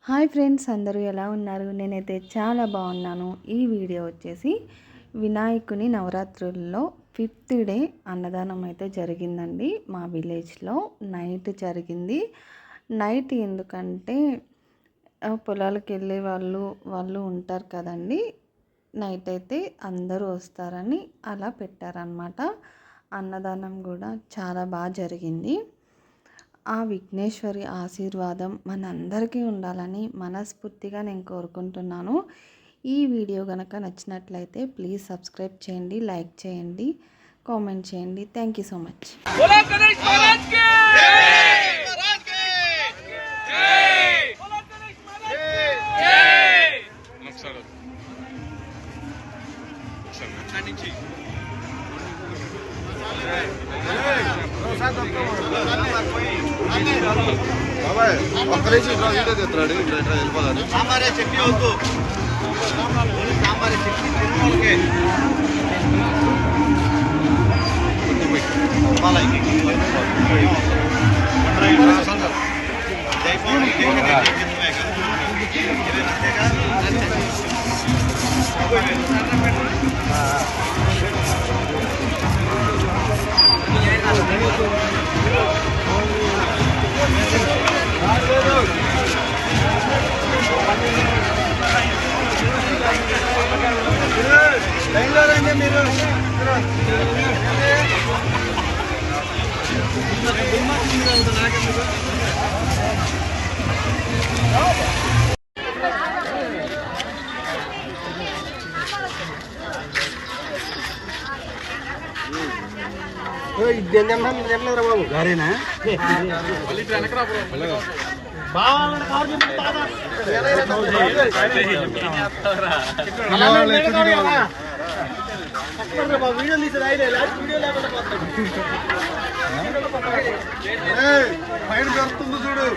Hi friends, అందరూ ఎలా ఉన్నారు? నేనైతే చాలా బాగున్నాను. ఈ వీడియో వచ్చేసి వినాయకుని నవరాత్రుల్లో 5th డే అన్నదానం అయితే జరిగిందండి. మా విలేజ్లో నైట్ జరిగింది. నైట్ ఎందుకంటే పొలాలకు వెళ్ళే వాళ్ళు ఉంటారు కదండి. నైట్ అయితే అందరూ వస్తారని అలా పెట్టారనమాట. అన్నదానం కూడా చాలా బాగా జరిగింది. ఆ విఘ్నేశ్వరి ఆశీర్వాదం మనందరికీ ఉండాలని మనస్ఫూర్తిగా నేను కోరుకుంటున్నాను. ఈ వీడియో కనుక నచ్చినట్లయితే ప్లీజ్ సబ్స్క్రైబ్ చేయండి, లైక్ చేయండి, కామెంట్ చేయండి. Thank you so much. ఒక్కరే వీడియో తెస్తున్నాడు. ఇట్లా వెళ్ళిపోతాను. సాంబారే చట్నీ వద్దు, సాంబారే చట్నీ తిరుమలకే మీరు ఇద్దరు బాబు గారేనా వీడియో తీసారు. పైన పెడుతుంది చూడు.